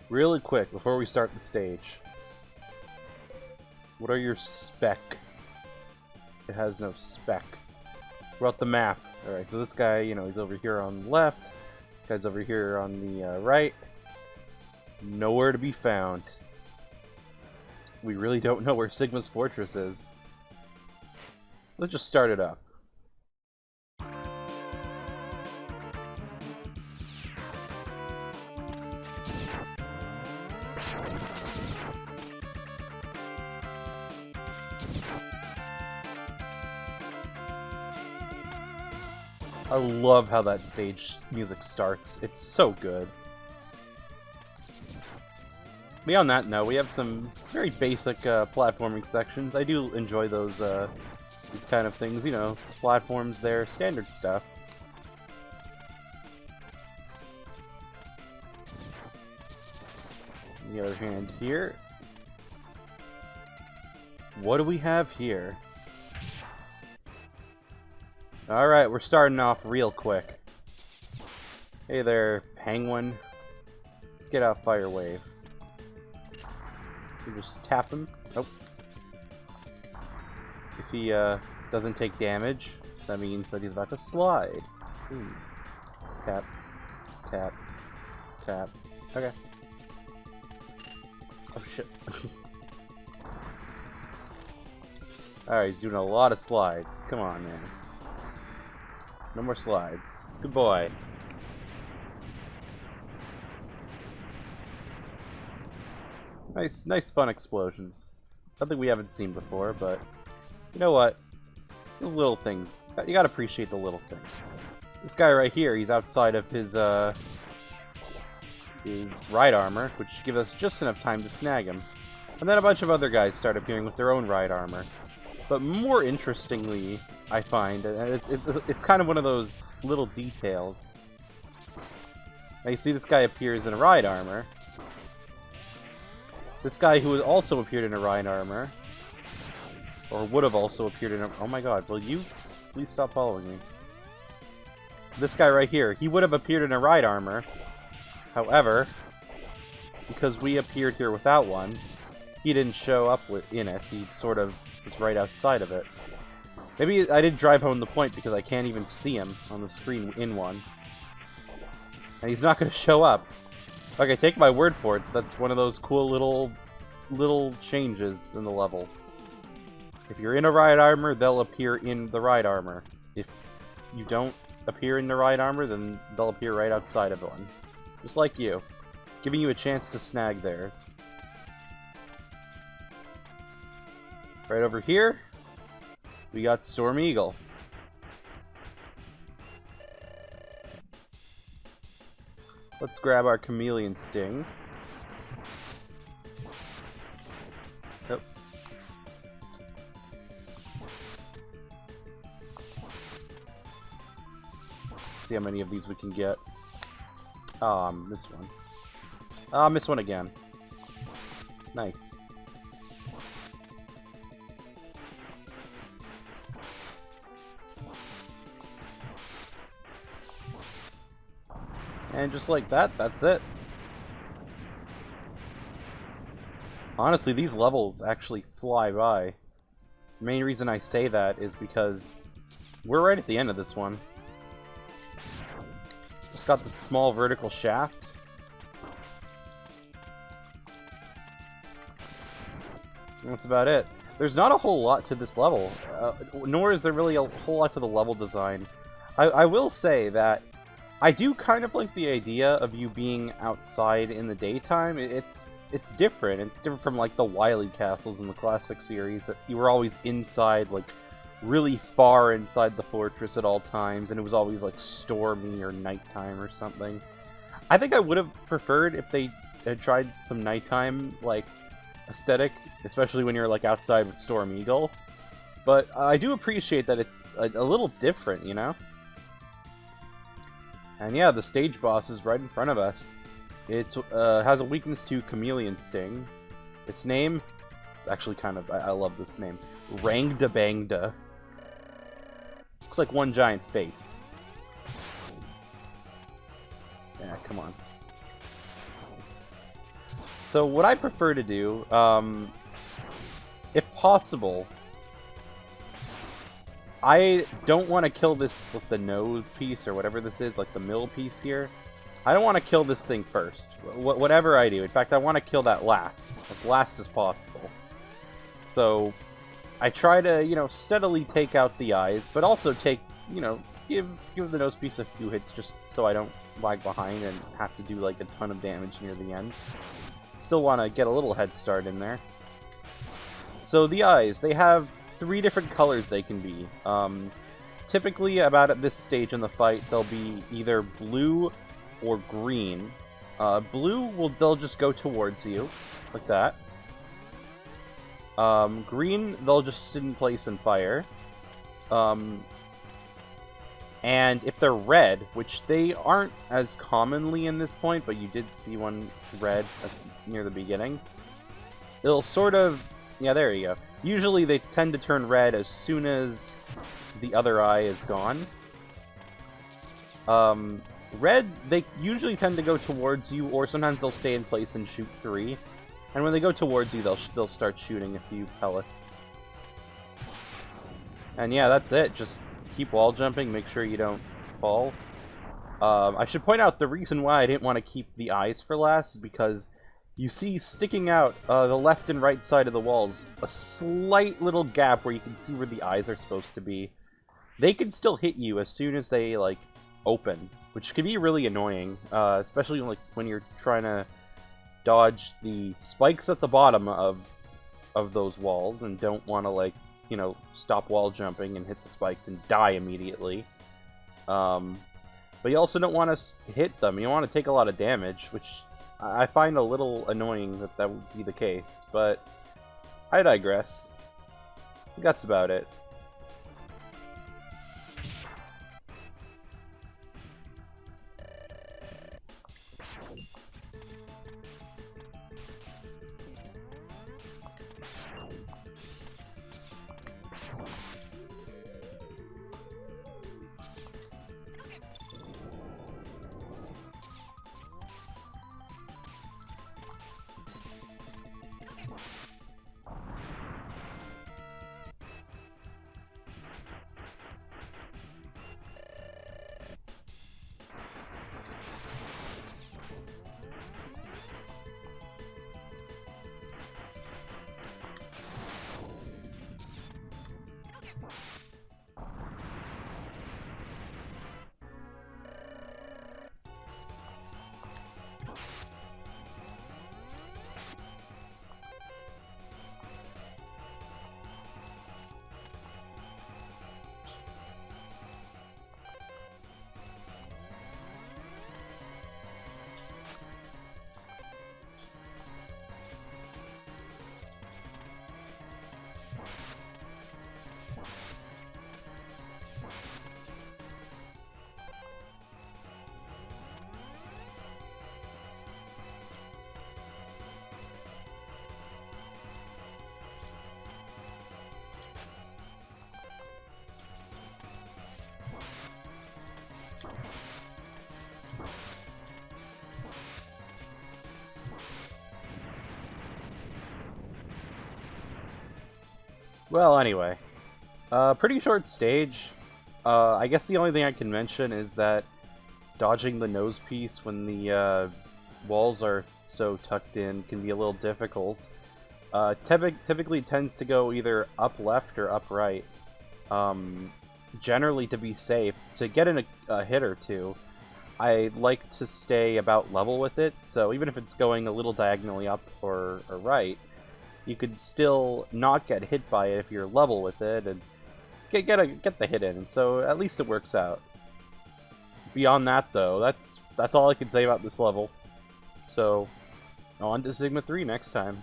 Really quick, before we start the stage. What are your spec? It has no spec. What about the map? Alright, so this guy, you know, he's over here on the left. This guy's over here on the right. Nowhere to be found. We really don't know where Sigma's fortress is. Let's just start it up. I love how that stage music starts. It's so good. Beyond that, no, we have some very basic platforming sections. I do enjoy those these kind of things, you know, platforms there, standard stuff. On the other hand here, what do we have here? Alright, we're starting off real quick. Hey there, penguin. Let's get out Fire Wave. We just tap him. Nope. If he doesn't take damage, that means that he's about to slide. Ooh. Tap. Tap. Tap. Okay. Oh shit. Alright, he's doing a lot of slides. Come on, man. No more slides. Good boy. Nice fun explosions. Something we haven't seen before, but you know what? Those little things. You gotta appreciate the little things. This guy right here, he's outside of his ride armor, which gives us just enough time to snag him. And then a bunch of other guys start appearing with their own ride armor. But more interestingly, I find, and it's kind of one of those little details. Now you see this guy appears in a ride armor. This guy who also appeared in a ride armor, or would have also appeared in a... Oh my god, will you please stop following me? This guy right here, he would have appeared in a ride armor. However, because we appeared here without one, he didn't show up in it. He sort of was right outside of it. Maybe I didn't drive home the point because I can't even see him on the screen in one. And he's not going to show up. Okay, take my word for it. That's one of those cool little changes in the level. If you're in a ride armor, they'll appear in the ride armor. If you don't appear in the ride armor, then they'll appear right outside of one. Just like you. Giving you a chance to snag theirs. Right over here, we got Storm Eagle. Let's grab our Chameleon Sting. Yep. See how many of these we can get. Missed one. Missed one again. Nice. And just like that, that's it. Honestly, these levels actually fly by. The main reason I say that is because we're right at the end of this one. Just got this small vertical shaft. And that's about it. There's not a whole lot to this level, nor is there really a whole lot to the level design. I will say that I do kind of like the idea of you being outside in the daytime. It's different. It's different from like the Wily castles in the classic series that you were always inside, like really far inside the fortress at all times, and it was always like stormy or nighttime or something. I think I would have preferred if they had tried some nighttime like aesthetic, especially when you're like outside with Storm Eagle. But I do appreciate that it's a little different, you know? And yeah, the stage boss is right in front of us. It has a weakness to Chameleon Sting. Its name is actually kind of... I love this name. Rangda Bangda. Looks like one giant face. Yeah, come on. So what I prefer to do, if possible, I don't want to kill this with the nose piece or whatever this is, like the middle piece here. I don't want to kill this thing first, whatever I do. In fact, I want to kill that last as possible. So I try to, you know, steadily take out the eyes, but also take, you know, give the nose piece a few hits just so I don't lag behind and have to do like a ton of damage near the end. Still want to get a little head start in there. So the eyes, they have 3 different colors they can be. Typically, about at this stage in the fight, they'll be either blue or green. Blue, they'll just go towards you, like that. Green, they'll just sit in place and fire. And if they're red, which they aren't as commonly in this point, but you did see one red near the beginning, it'll sort of... Yeah, there you go. Usually they tend to turn red as soon as the other eye is gone. Red, they usually tend to go towards you, or sometimes they'll stay in place and shoot 3. And when they go towards you, they'll start shooting a few pellets. And yeah, that's it. Just keep wall jumping, make sure you don't fall. I should point out the reason why I didn't want to keep the eyes for last is because you see sticking out the left and right side of the walls a slight little gap where you can see where the eyes are supposed to be. They can still hit you as soon as they, like, open, which can be really annoying, especially like when you're trying to dodge the spikes at the bottom of those walls and don't want to, like, you know, stop wall jumping and hit the spikes and die immediately. But you also don't want to hit them. You want to take a lot of damage, which I find a little annoying that would be the case, but I digress. That's about it. Well, anyway. Pretty short stage. I guess the only thing I can mention is that dodging the nose piece when the walls are so tucked in can be a little difficult. Typically tends to go either up left or up right. Generally, to be safe, to get in a hit or two, I like to stay about level with it, so even if it's going a little diagonally up or right, you could still not get hit by it if you're level with it, and get the hit in, so at least it works out. Beyond that, though, that's all I can say about this level. So, on to Sigma 3 next time.